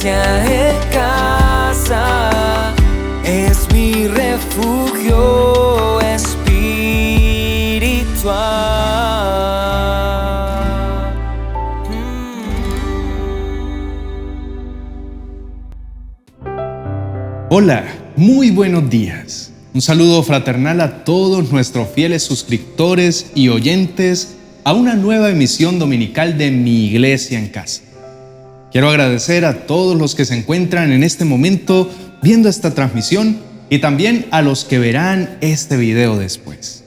iglesia en casa, es mi refugio espiritual. Hola, muy buenos días. Un saludo fraternal a todos nuestros fieles suscriptores y oyentes a una nueva emisión dominical de Mi Iglesia en Casa. Quiero agradecer a todos los que se encuentran en este momento viendo esta transmisión y también a los que verán este video después.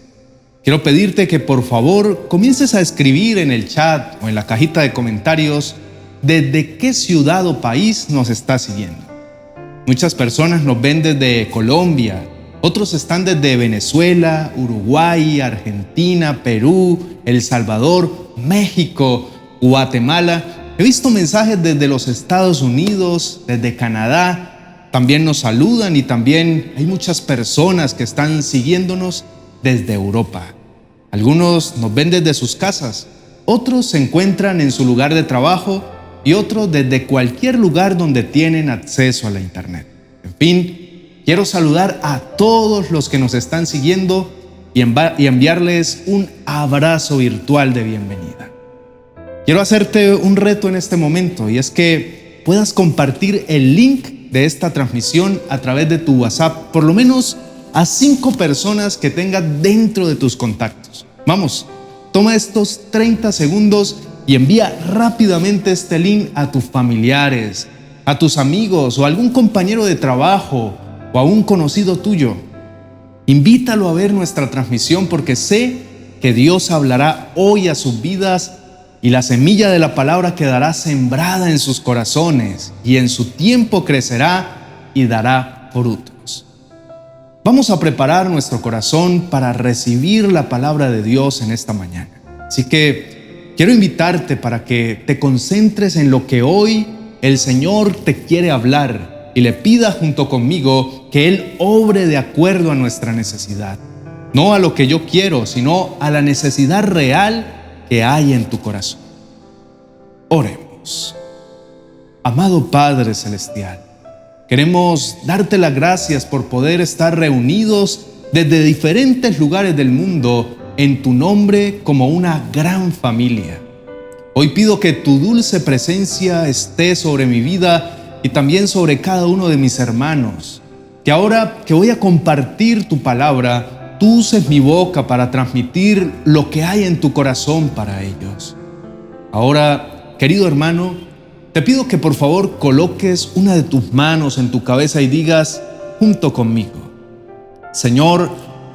Quiero pedirte que por favor comiences a escribir en el chat o en la cajita de comentarios desde qué ciudad o país nos estás siguiendo. Muchas personas nos ven desde Colombia, otros están desde Venezuela, Uruguay, Argentina, Perú, El Salvador, México, Guatemala. He visto mensajes desde los Estados Unidos, desde Canadá. También nos saludan y también hay muchas personas que están siguiéndonos desde Europa. Algunos nos ven desde sus casas, otros se encuentran en su lugar de trabajo y otros desde cualquier lugar donde tienen acceso a la internet. En fin, quiero saludar a todos los que nos están siguiendo y enviarles un abrazo virtual de bienvenida. Quiero hacerte un reto en este momento y es que puedas compartir el link de esta transmisión a través de tu WhatsApp, por lo menos a 5 personas que tengas dentro de tus contactos. Vamos, toma estos 30 segundos y envía rápidamente este link a tus familiares, a tus amigos o a algún compañero de trabajo o a un conocido tuyo. Invítalo a ver nuestra transmisión porque sé que Dios hablará hoy a sus vidas y la semilla de la palabra quedará sembrada en sus corazones y en su tiempo crecerá y dará frutos. Vamos a preparar nuestro corazón para recibir la palabra de Dios en esta mañana. Así que quiero invitarte para que te concentres en lo que hoy el Señor te quiere hablar y le pida junto conmigo que Él obre de acuerdo a nuestra necesidad. No a lo que yo quiero, sino a la necesidad real que hay en tu corazón. Oremos. Amado Padre Celestial, queremos darte las gracias por poder estar reunidos desde diferentes lugares del mundo en tu nombre como una gran familia. Hoy pido que tu dulce presencia esté sobre mi vida y también sobre cada uno de mis hermanos. Que ahora que voy a compartir tu palabra, tú uses mi boca para transmitir lo que hay en tu corazón para ellos. Ahora, querido hermano, te pido que por favor coloques una de tus manos en tu cabeza y digas junto conmigo: Señor,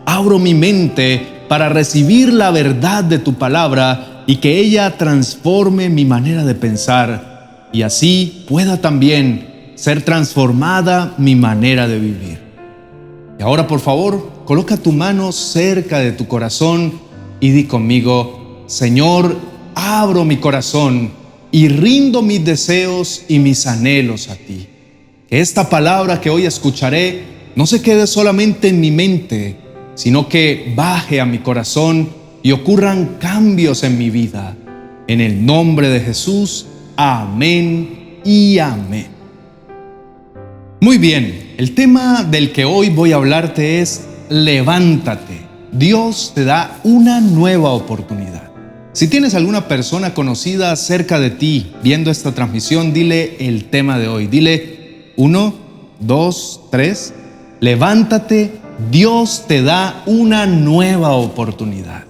abro mi mente para recibir la verdad de tu palabra y que ella transforme mi manera de pensar y así pueda también ser transformada mi manera de vivir. Y ahora por favor, coloca tu mano cerca de tu corazón y di conmigo: Señor, abro mi corazón y rindo mis deseos y mis anhelos a ti. Que esta palabra que hoy escucharé no se quede solamente en mi mente, sino que baje a mi corazón y ocurran cambios en mi vida. En el nombre de Jesús, amén y amén. Muy bien, el tema del que hoy voy a hablarte es levántate. Dios te da una nueva oportunidad. Si tienes alguna persona conocida cerca de ti viendo esta transmisión, dile el tema de hoy. Dile 1, 2, 3. Levántate, Dios te da una nueva oportunidad.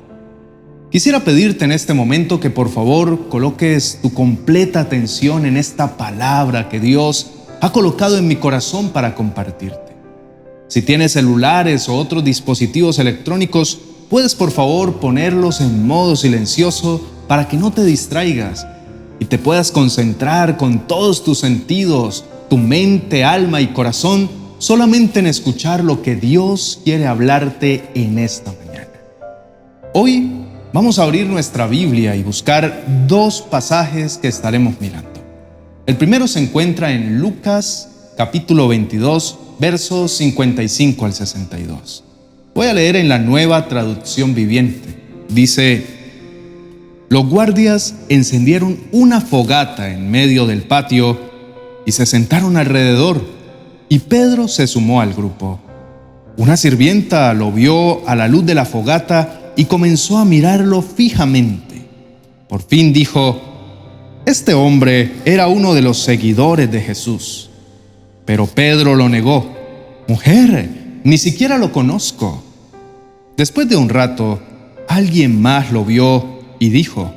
Quisiera pedirte en este momento que por favor coloques tu completa atención en esta palabra que Dios ha colocado en mi corazón para compartirte. Si tienes celulares o otros dispositivos electrónicos, puedes por favor ponerlos en modo silencioso para que no te distraigas y te puedas concentrar con todos tus sentidos, tu mente, alma y corazón, solamente en escuchar lo que Dios quiere hablarte en esta mañana. Hoy vamos a abrir nuestra Biblia y buscar 2 pasajes que estaremos mirando. El primero se encuentra en Lucas capítulo 22, versos 55 al 62. Voy a leer en la Nueva Traducción Viviente. Dice: los guardias encendieron una fogata en medio del patio y se sentaron alrededor, y Pedro se sumó al grupo. Una sirvienta lo vio a la luz de la fogata y comenzó a mirarlo fijamente. Por fin dijo: «Este hombre era uno de los seguidores de Jesús». Pero Pedro lo negó: «Mujer, ni siquiera lo conozco». Después de un rato, alguien más lo vio y dijo: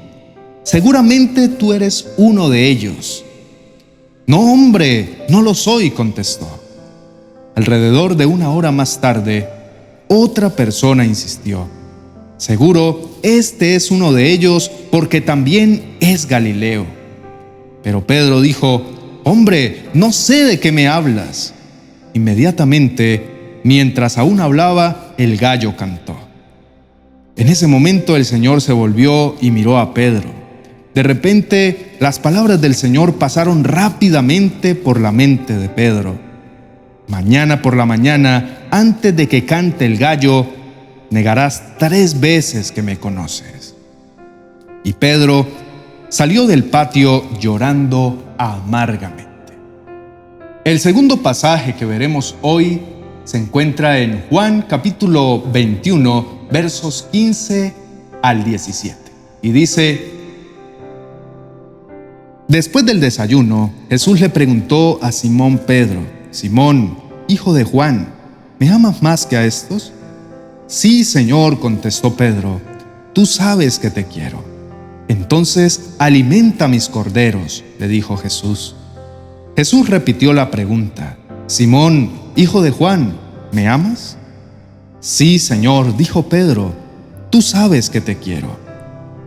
«Seguramente tú eres uno de ellos». «No, hombre, no lo soy», contestó. Alrededor de una hora más tarde, otra persona insistió: «Seguro, este es uno de ellos porque también es Galileo». Pero Pedro dijo: «Hombre, no sé de qué me hablas». Inmediatamente, mientras aún hablaba, el gallo cantó. En ese momento el Señor se volvió y miró a Pedro. De repente, las palabras del Señor pasaron rápidamente por la mente de Pedro. «Mañana por la mañana, antes de que cante el gallo, negarás 3 veces que me conoces». Y Pedro salió del patio llorando amargamente. El segundo pasaje que veremos hoy se encuentra en Juan capítulo 21, versos 15 al 17. Y dice: Después del desayuno, Jesús le preguntó a Simón Pedro: «Simón, hijo de Juan, ¿me amas más que a estos?». «Sí, Señor», contestó Pedro, «tú sabes que te quiero». «Entonces, alimenta mis corderos», le dijo Jesús. Jesús repitió la pregunta: «Simón, hijo de Juan, ¿me amas?». «Sí, Señor», dijo Pedro, «tú sabes que te quiero».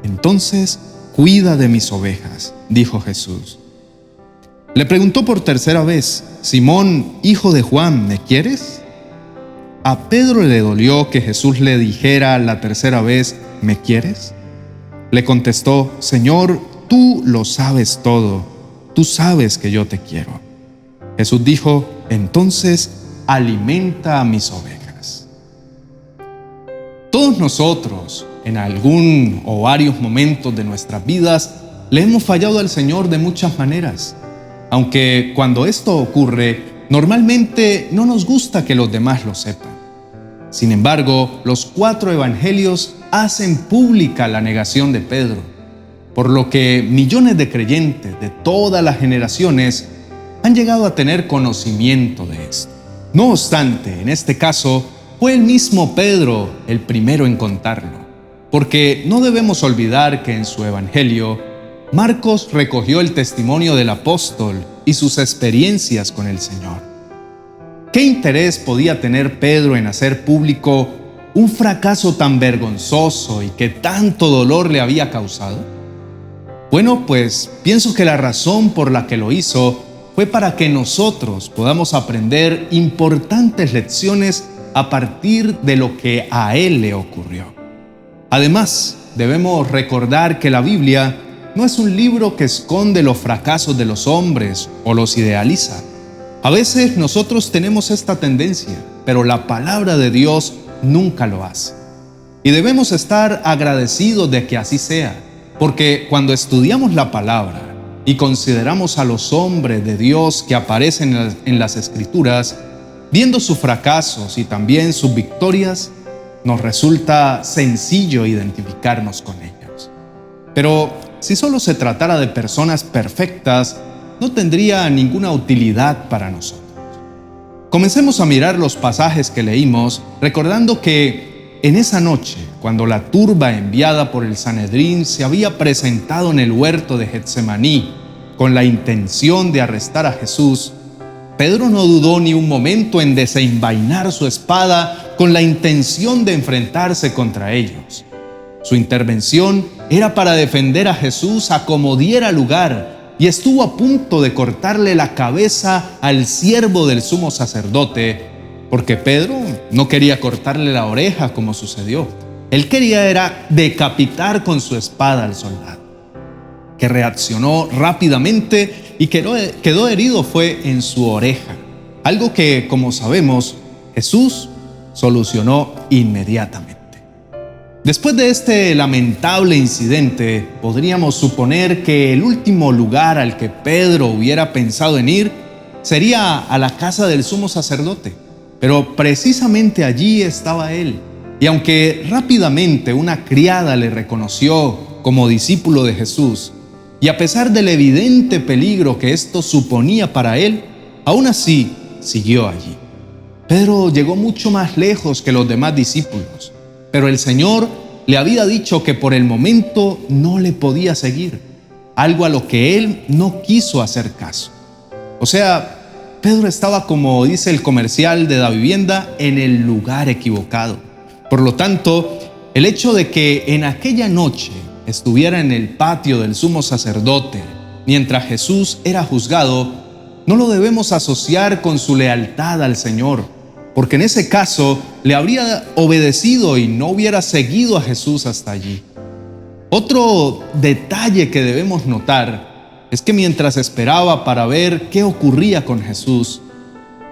«Entonces, cuida de mis ovejas», dijo Jesús. Le preguntó por tercera vez: «Simón, hijo de Juan, ¿me quieres?». A Pedro le dolió que Jesús le dijera la tercera vez: «¿Me quieres?». Le contestó: «Señor, tú lo sabes todo, tú sabes que yo te quiero». Jesús dijo: «Entonces, alimenta a mis ovejas». Todos nosotros, en algún o varios momentos de nuestras vidas, le hemos fallado al Señor de muchas maneras. Aunque cuando esto ocurre, normalmente no nos gusta que los demás lo sepan. Sin embargo, los 4 evangelios hacen pública la negación de Pedro, por lo que millones de creyentes de todas las generaciones han llegado a tener conocimiento de esto. No obstante, en este caso, fue el mismo Pedro el primero en contarlo, porque no debemos olvidar que en su evangelio, Marcos recogió el testimonio del apóstol y sus experiencias con el Señor. ¿Qué interés podía tener Pedro en hacer público un fracaso tan vergonzoso y que tanto dolor le había causado? Bueno, pues pienso que la razón por la que lo hizo fue para que nosotros podamos aprender importantes lecciones a partir de lo que a él le ocurrió. Además, debemos recordar que la Biblia no es un libro que esconde los fracasos de los hombres o los idealiza. A veces nosotros tenemos esta tendencia, pero la palabra de Dios nunca lo hace. Y debemos estar agradecidos de que así sea, porque cuando estudiamos la palabra y consideramos a los hombres de Dios que aparecen en las Escrituras, viendo sus fracasos y también sus victorias, nos resulta sencillo identificarnos con ellos. Pero si solo se tratara de personas perfectas, no tendría ninguna utilidad para nosotros. Comencemos a mirar los pasajes que leímos, recordando que en esa noche, cuando la turba enviada por el Sanedrín se había presentado en el huerto de Getsemaní con la intención de arrestar a Jesús, Pedro no dudó ni un momento en desenvainar su espada con la intención de enfrentarse contra ellos. Su intervención era para defender a Jesús a como diera lugar, y estuvo a punto de cortarle la cabeza al siervo del sumo sacerdote, porque Pedro no quería cortarle la oreja como sucedió. Él quería era decapitar con su espada al soldado, que reaccionó rápidamente y quedó herido fue en su oreja, algo que, como sabemos, Jesús solucionó inmediatamente. Después de este lamentable incidente, podríamos suponer que el último lugar al que Pedro hubiera pensado en ir sería a la casa del sumo sacerdote, pero precisamente allí estaba él. Y aunque rápidamente una criada le reconoció como discípulo de Jesús, y a pesar del evidente peligro que esto suponía para él, aún así siguió allí. Pedro llegó mucho más lejos que los demás discípulos, pero el Señor le había dicho que por el momento no le podía seguir, algo a lo que él no quiso hacer caso. O sea, Pedro estaba, como dice el comercial de Davivienda, en el lugar equivocado. Por lo tanto, el hecho de que en aquella noche estuviera en el patio del sumo sacerdote mientras Jesús era juzgado, no lo debemos asociar con su lealtad al Señor, porque en ese caso le habría obedecido y no hubiera seguido a Jesús hasta allí. Otro detalle que debemos notar es que mientras esperaba para ver qué ocurría con Jesús,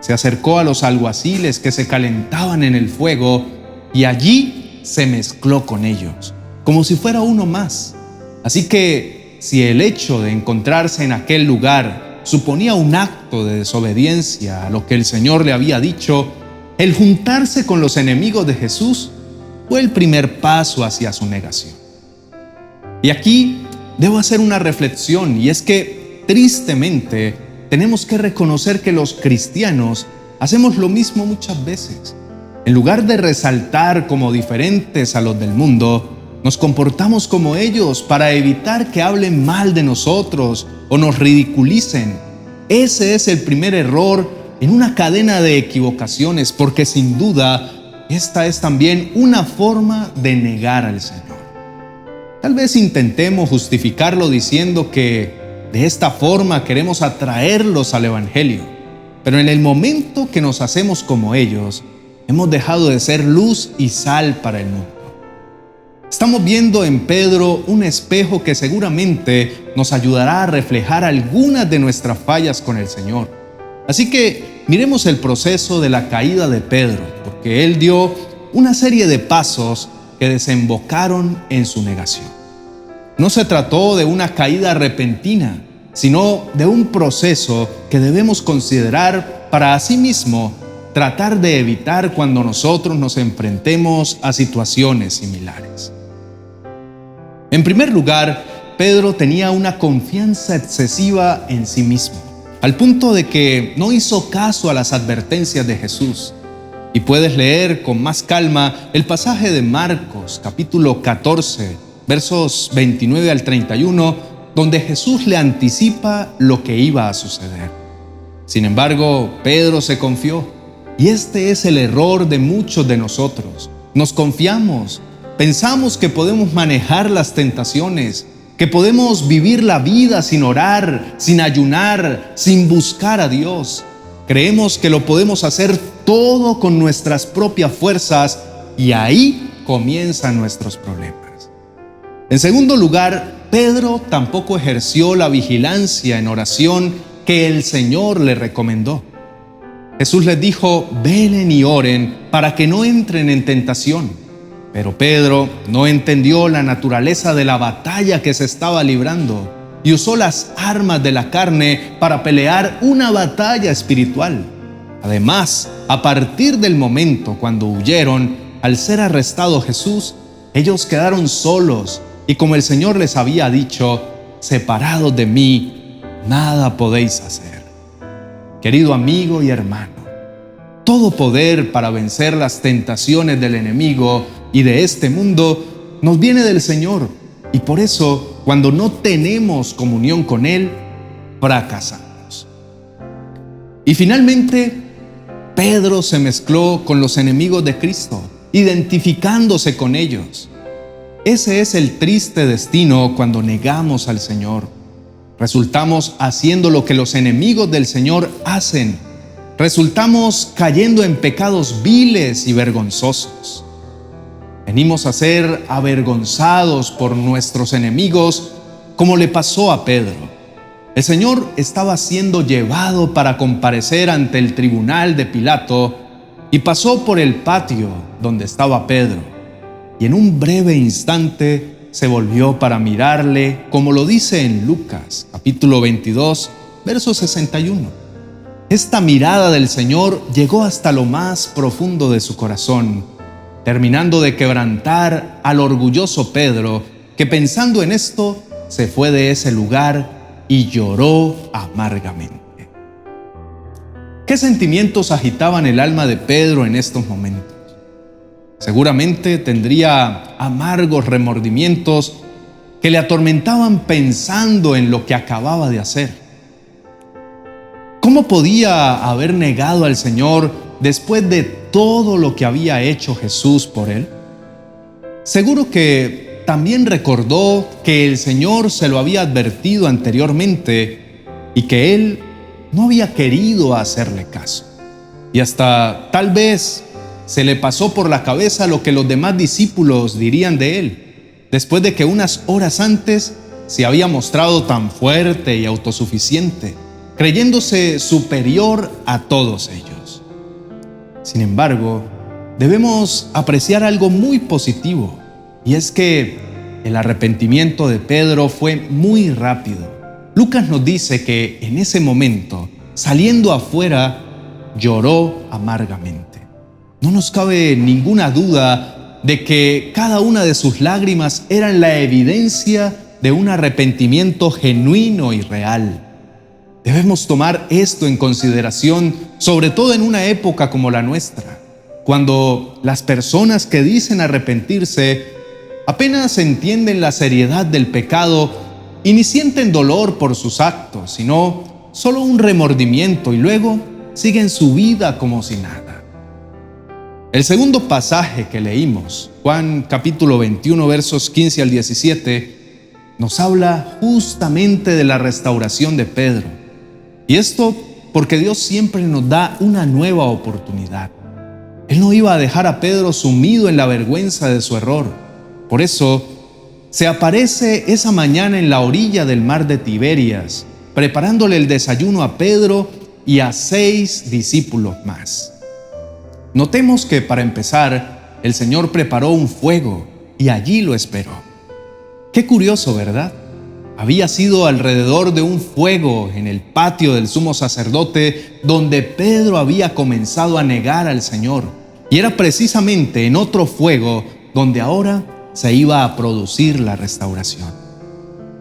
se acercó a los alguaciles que se calentaban en el fuego y allí se mezcló con ellos, como si fuera uno más. Así que si el hecho de encontrarse en aquel lugar suponía un acto de desobediencia a lo que el Señor le había dicho, el juntarse con los enemigos de Jesús fue el primer paso hacia su negación. Y aquí debo hacer una reflexión, y es que tristemente tenemos que reconocer que los cristianos hacemos lo mismo muchas veces. En lugar de resaltar como diferentes a los del mundo, nos comportamos como ellos para evitar que hablen mal de nosotros o nos ridiculicen. Ese es el primer error en una cadena de equivocaciones, porque sin duda esta es también una forma de negar al Señor. Tal vez intentemos justificarlo diciendo que de esta forma queremos atraerlos al Evangelio, pero en el momento que nos hacemos como ellos, hemos dejado de ser luz y sal para el mundo. Estamos viendo en Pedro un espejo que seguramente nos ayudará a reflejar algunas de nuestras fallas con el Señor. Así que miremos el proceso de la caída de Pedro, porque él dio una serie de pasos que desembocaron en su negación. No se trató de una caída repentina, sino de un proceso que debemos considerar para asimismo tratar de evitar cuando nosotros nos enfrentemos a situaciones similares. En primer lugar, Pedro tenía una confianza excesiva en sí mismo, al punto de que no hizo caso a las advertencias de Jesús. Y puedes leer con más calma el pasaje de Marcos, capítulo 14, versos 29 al 31, donde Jesús le anticipa lo que iba a suceder. Sin embargo, Pedro se confió, y este es el error de muchos de nosotros. Nos confiamos. Pensamos que podemos manejar las tentaciones, que podemos vivir la vida sin orar, sin ayunar, sin buscar a Dios. Creemos que lo podemos hacer todo con nuestras propias fuerzas y ahí comienzan nuestros problemas. En segundo lugar, Pedro tampoco ejerció la vigilancia en oración que el Señor le recomendó. Jesús les dijo: velen y oren para que no entren en tentación. Pero Pedro no entendió la naturaleza de la batalla que se estaba librando y usó las armas de la carne para pelear una batalla espiritual. Además, a partir del momento cuando huyeron, al ser arrestado Jesús, ellos quedaron solos y, como el Señor les había dicho, separados de mí, nada podéis hacer. Querido amigo y hermano, todo poder para vencer las tentaciones del enemigo y de este mundo nos viene del Señor, y por eso cuando no tenemos comunión con Él, fracasamos. Y finalmente, Pedro se mezcló con los enemigos de Cristo, identificándose con ellos. Ese es el triste destino cuando negamos al Señor. Resultamos haciendo lo que los enemigos del Señor hacen. Resultamos cayendo en pecados viles y vergonzosos. Venimos a ser avergonzados por nuestros enemigos, como le pasó a Pedro. El Señor estaba siendo llevado para comparecer ante el tribunal de Pilato y pasó por el patio donde estaba Pedro. y en un breve instante se volvió para mirarle, como lo dice en Lucas, capítulo 22, verso 61. Esta mirada del Señor llegó hasta lo más profundo de su corazón, terminando de quebrantar al orgulloso Pedro, que pensando en esto, se fue de ese lugar y lloró amargamente. ¿Qué sentimientos agitaban el alma de Pedro en estos momentos? Seguramente tendría amargos remordimientos que le atormentaban pensando en lo que acababa de hacer. ¿Cómo podía haber negado al Señor después de todo lo que había hecho Jesús por él? Seguro que también recordó que el Señor se lo había advertido anteriormente y que él no había querido hacerle caso. Y hasta tal vez se le pasó por la cabeza lo que los demás discípulos dirían de él, después de que unas horas antes se había mostrado tan fuerte y autosuficiente, creyéndose superior a todos ellos. Sin embargo, debemos apreciar algo muy positivo, y es que el arrepentimiento de Pedro fue muy rápido. Lucas nos dice que en ese momento, saliendo afuera, lloró amargamente. No nos cabe ninguna duda de que cada una de sus lágrimas eran la evidencia de un arrepentimiento genuino y real. Debemos tomar esto en consideración, sobre todo en una época como la nuestra, cuando las personas que dicen arrepentirse apenas entienden la seriedad del pecado y ni sienten dolor por sus actos, sino solo un remordimiento, y luego siguen su vida como si nada. El segundo pasaje que leímos, Juan capítulo 21, versos 15 al 17, nos habla justamente de la restauración de Pedro. Y esto porque Dios siempre nos da una nueva oportunidad. Él no iba a dejar a Pedro sumido en la vergüenza de su error. Por eso, se aparece esa mañana en la orilla del mar de Tiberias, preparándole el desayuno a Pedro y a 6 discípulos más. Notemos que para empezar, el Señor preparó un fuego y allí lo esperó. Qué curioso, ¿verdad? Había sido alrededor de un fuego en el patio del sumo sacerdote donde Pedro había comenzado a negar al Señor, y era precisamente en otro fuego donde ahora se iba a producir la restauración.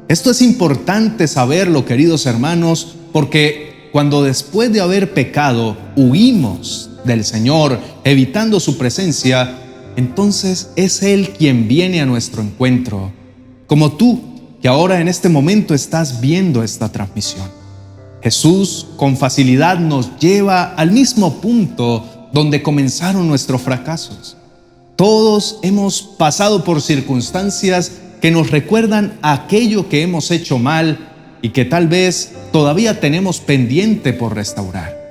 Esto es importante saberlo, queridos hermanos, porque cuando después de haber pecado huimos del Señor, evitando su presencia, entonces es Él quien viene a nuestro encuentro, como tú, que ahora en este momento estás viendo esta transmisión. Jesús con facilidad nos lleva al mismo punto donde comenzaron nuestros fracasos. Todos hemos pasado por circunstancias que nos recuerdan aquello que hemos hecho mal y que tal vez todavía tenemos pendiente por restaurar.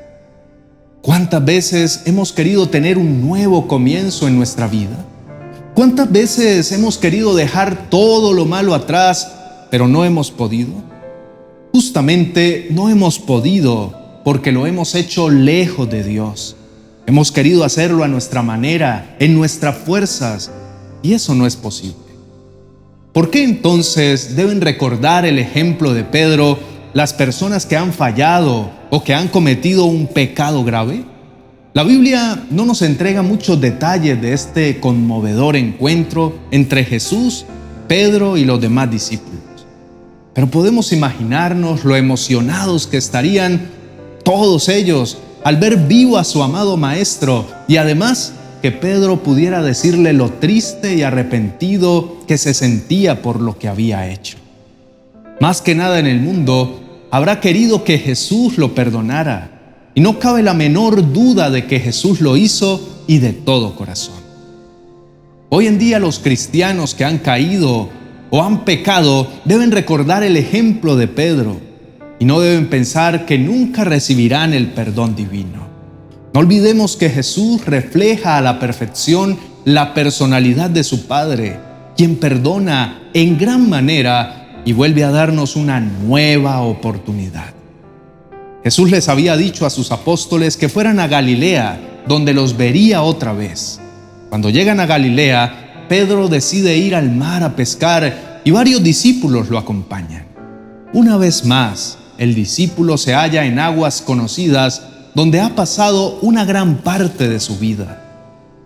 ¿Cuántas veces hemos querido tener un nuevo comienzo en nuestra vida? ¿Cuántas veces hemos querido dejar todo lo malo atrás, pero no hemos podido? Justamente no hemos podido porque lo hemos hecho lejos de Dios. Hemos querido hacerlo a nuestra manera, en nuestras fuerzas, y eso no es posible. ¿Por qué entonces deben recordar el ejemplo de Pedro las personas que han fallado o que han cometido un pecado grave? La Biblia no nos entrega muchos detalles de este conmovedor encuentro entre Jesús, Pedro y los demás discípulos. Pero podemos imaginarnos lo emocionados que estarían todos ellos al ver vivo a su amado Maestro, y además que Pedro pudiera decirle lo triste y arrepentido que se sentía por lo que había hecho. Más que nada en el mundo, habrá querido que Jesús lo perdonara, y no cabe la menor duda de que Jesús lo hizo y de todo corazón. Hoy en día los cristianos que han caído o han pecado deben recordar el ejemplo de Pedro, y no deben pensar que nunca recibirán el perdón divino. No olvidemos que Jesús refleja a la perfección la personalidad de su Padre, quien perdona en gran manera y vuelve a darnos una nueva oportunidad. Jesús les había dicho a sus apóstoles que fueran a Galilea, donde los vería otra vez. Cuando llegan a Galilea, Pedro decide ir al mar a pescar y varios discípulos lo acompañan. Una vez más, el discípulo se halla en aguas conocidas donde ha pasado una gran parte de su vida.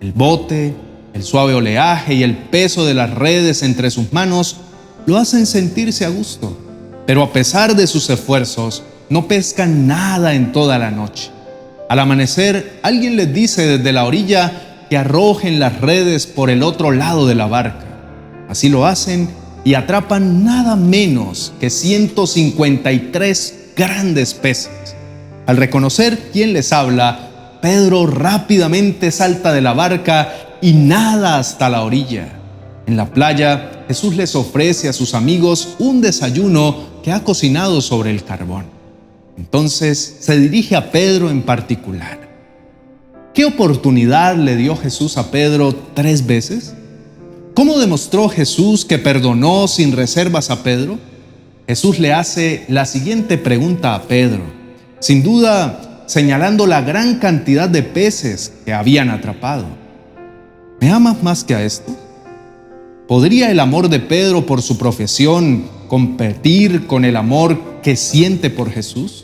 El bote, el suave oleaje y el peso de las redes entre sus manos lo hacen sentirse a gusto, pero a pesar de sus esfuerzos, no pescan nada en toda la noche. Al amanecer, alguien les dice desde la orilla que arrojen las redes por el otro lado de la barca. Así lo hacen y atrapan nada menos que 153 grandes peces. Al reconocer quién les habla, Pedro rápidamente salta de la barca y nada hasta la orilla. En la playa, Jesús les ofrece a sus amigos un desayuno que ha cocinado sobre el carbón. Entonces se dirige a Pedro en particular. ¿Qué oportunidad le dio Jesús a Pedro 3 veces? ¿Cómo demostró Jesús que perdonó sin reservas a Pedro? Jesús le hace la siguiente pregunta a Pedro, sin duda señalando la gran cantidad de peces que habían atrapado. ¿Me amas más que a estos? ¿Podría el amor de Pedro por su profesión competir con el amor que siente por Jesús?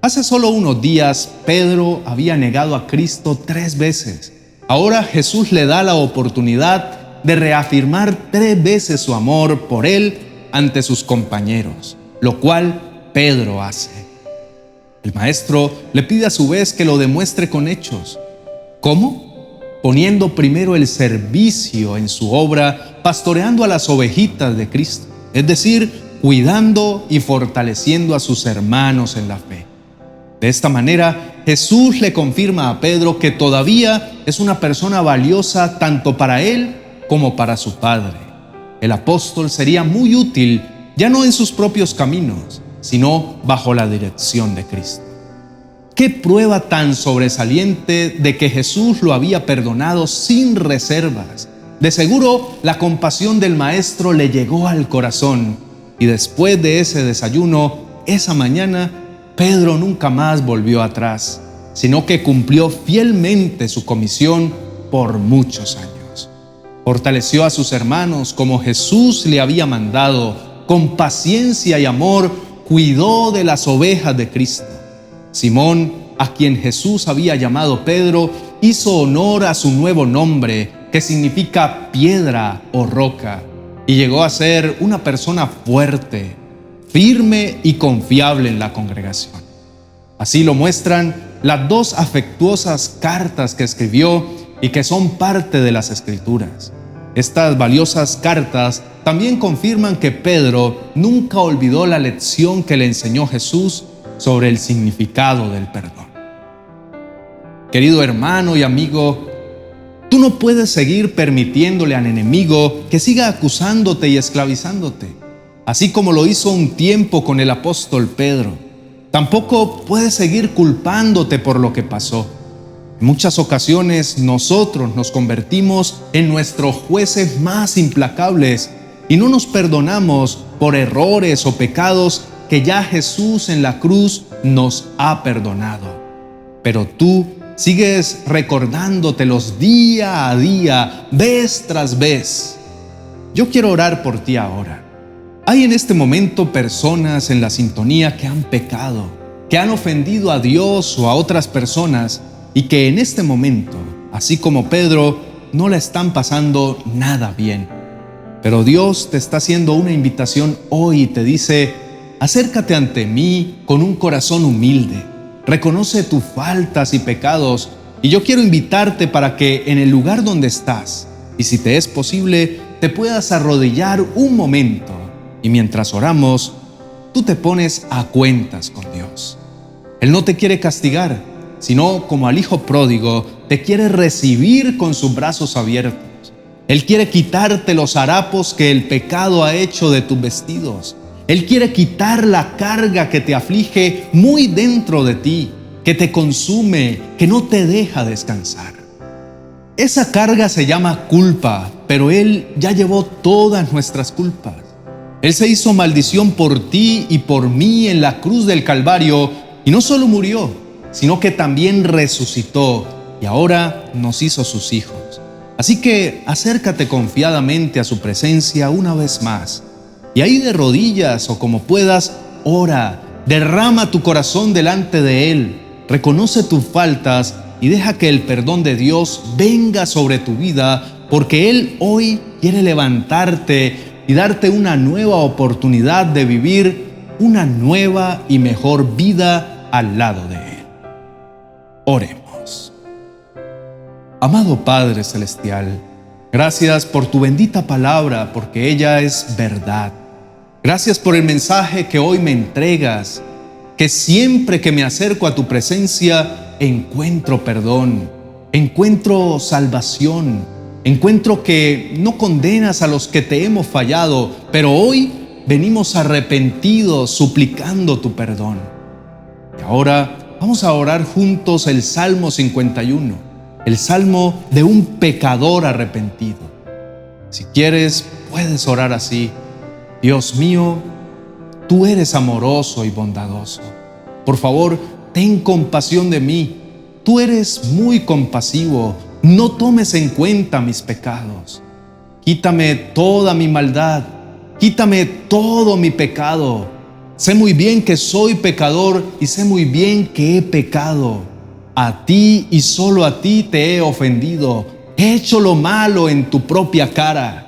Hace solo unos días, Pedro había negado a Cristo 3 veces. Ahora Jesús le da la oportunidad de reafirmar 3 veces su amor por él ante sus compañeros, lo cual Pedro hace. El maestro le pide a su vez que lo demuestre con hechos. ¿Cómo? Poniendo primero el servicio en su obra, pastoreando a las ovejitas de Cristo, es decir, cuidando y fortaleciendo a sus hermanos en la fe. De esta manera, Jesús le confirma a Pedro que todavía es una persona valiosa tanto para él como para su Padre. El apóstol sería muy útil, ya no en sus propios caminos, sino bajo la dirección de Cristo. ¿Qué prueba tan sobresaliente de que Jesús lo había perdonado sin reservas? De seguro, la compasión del Maestro le llegó al corazón, y después de ese desayuno, esa mañana, Pedro nunca más volvió atrás, sino que cumplió fielmente su comisión por muchos años. Fortaleció a sus hermanos como Jesús le había mandado, con paciencia y amor cuidó de las ovejas de Cristo. Simón, a quien Jesús había llamado Pedro, hizo honor a su nuevo nombre, que significa piedra o roca, y llegó a ser una persona fuerte, firme y confiable en la congregación. Así lo muestran las 2 afectuosas cartas que escribió y que son parte de las Escrituras. Estas valiosas cartas también confirman que Pedro nunca olvidó la lección que le enseñó Jesús sobre el significado del perdón. Querido hermano y amigo, tú no puedes seguir permitiéndole al enemigo que siga acusándote y esclavizándote, así como lo hizo un tiempo con el apóstol Pedro. Tampoco puedes seguir culpándote por lo que pasó. En muchas ocasiones nosotros nos convertimos en nuestros jueces más implacables y no nos perdonamos por errores o pecados que ya Jesús en la cruz nos ha perdonado. Pero tú sigues recordándotelos día a día, vez tras vez. Yo quiero orar por ti ahora. Hay en este momento personas en la sintonía que han pecado, que han ofendido a Dios o a otras personas y que en este momento, así como Pedro, no la están pasando nada bien. Pero Dios te está haciendo una invitación hoy y te dice: acércate ante mí con un corazón humilde, reconoce tus faltas y pecados, y yo quiero invitarte para que en el lugar donde estás, y si te es posible, te puedas arrodillar un momento, y mientras oramos, tú te pones a cuentas con Dios. Él no te quiere castigar, sino como al hijo pródigo, te quiere recibir con sus brazos abiertos. Él quiere quitarte los harapos que el pecado ha hecho de tus vestidos. Él quiere quitar la carga que te aflige muy dentro de ti, que te consume, que no te deja descansar. Esa carga se llama culpa, pero Él ya llevó todas nuestras culpas. Él se hizo maldición por ti y por mí en la cruz del Calvario, y no solo murió, sino que también resucitó y ahora nos hizo sus hijos. Así que acércate confiadamente a su presencia una vez más. Y ahí de rodillas o como puedas, ora, derrama tu corazón delante de Él, reconoce tus faltas y deja que el perdón de Dios venga sobre tu vida, porque Él hoy quiere levantarte y darte una nueva oportunidad de vivir una nueva y mejor vida al lado de Él. Oremos. Amado Padre Celestial, gracias por tu bendita palabra, porque ella es verdad. Gracias por el mensaje que hoy me entregas, que siempre que me acerco a tu presencia encuentro perdón, encuentro salvación, encuentro que no condenas a los que te hemos fallado, pero hoy venimos arrepentidos suplicando tu perdón. Y ahora vamos a orar juntos el Salmo 51, el Salmo de un pecador arrepentido. Si quieres, puedes orar así. Dios mío, tú eres amoroso y bondadoso. Por favor, ten compasión de mí. Tú eres muy compasivo. No tomes en cuenta mis pecados. Quítame toda mi maldad. Quítame todo mi pecado. Sé muy bien que soy pecador y sé muy bien que he pecado. A ti y solo a ti te he ofendido. He hecho lo malo en tu propia cara.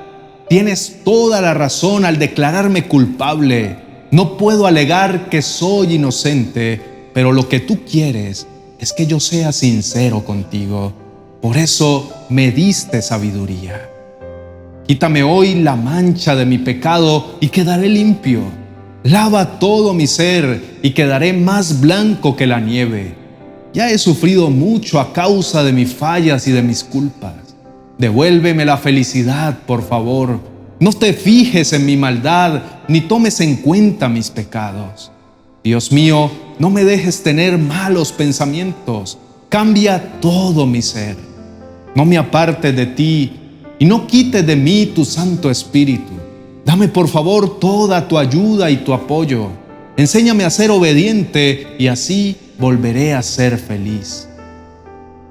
Tienes toda la razón al declararme culpable. No puedo alegar que soy inocente, pero lo que tú quieres es que yo sea sincero contigo. Por eso me diste sabiduría. Quítame hoy la mancha de mi pecado y quedaré limpio. Lava todo mi ser y quedaré más blanco que la nieve. Ya he sufrido mucho a causa de mis fallas y de mis culpas. Devuélveme la felicidad, por favor. No te fijes en mi maldad, ni tomes en cuenta mis pecados. Dios mío, no me dejes tener malos pensamientos. Cambia todo mi ser. No me apartes de ti y no quites de mí tu Santo Espíritu. Dame por favor toda tu ayuda y tu apoyo. Enséñame a ser obediente y así volveré a ser feliz.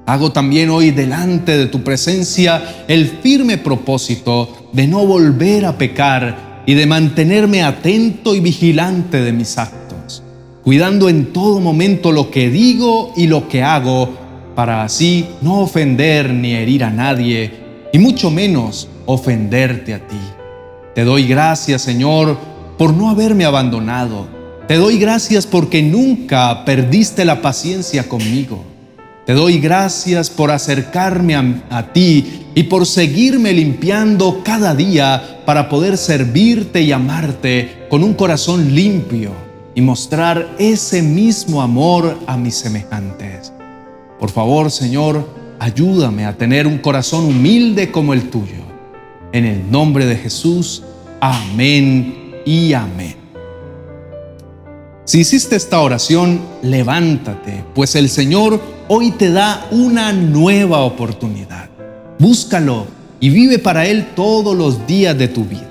Hago también hoy delante de tu presencia el firme propósito de no volver a pecar y de mantenerme atento y vigilante de mis actos, cuidando en todo momento lo que digo y lo que hago, para así no ofender ni herir a nadie, y mucho menos ofenderte a ti. Te doy gracias, Señor, por no haberme abandonado. Te doy gracias porque nunca perdiste la paciencia conmigo. Te doy gracias por acercarme a ti y por seguirme limpiando cada día para poder servirte y amarte con un corazón limpio y mostrar ese mismo amor a mis semejantes. Por favor, Señor, ayúdame a tener un corazón humilde como el tuyo. En el nombre de Jesús, amén y amén. Si hiciste esta oración, levántate, pues el Señor hoy te da una nueva oportunidad. Búscalo y vive para Él todos los días de tu vida.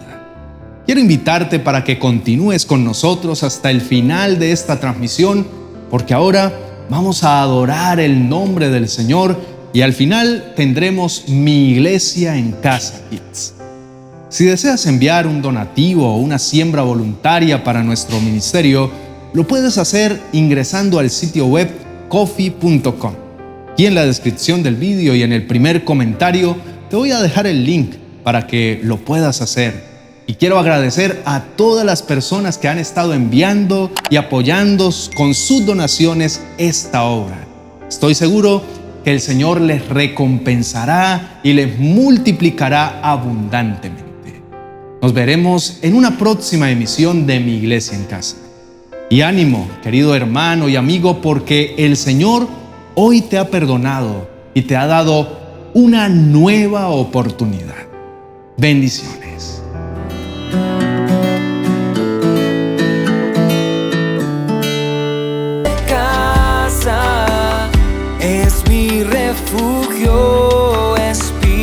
Quiero invitarte para que continúes con nosotros hasta el final de esta transmisión, porque ahora vamos a adorar el nombre del Señor y al final tendremos Mi Iglesia en Casa Kids. Si deseas enviar un donativo o una siembra voluntaria para nuestro ministerio, lo puedes hacer ingresando al sitio web coffee.com. Y en la descripción del vídeo y en el primer comentario te voy a dejar el link para que lo puedas hacer. Y quiero agradecer a todas las personas que han estado enviando y apoyando con sus donaciones esta obra. Estoy seguro que el Señor les recompensará y les multiplicará abundantemente. Nos veremos en una próxima emisión de Mi Iglesia en Casa. Y ánimo, querido hermano y amigo, porque el Señor hoy te ha perdonado y te ha dado una nueva oportunidad. Bendiciones. Casa es mi refugio espiritual.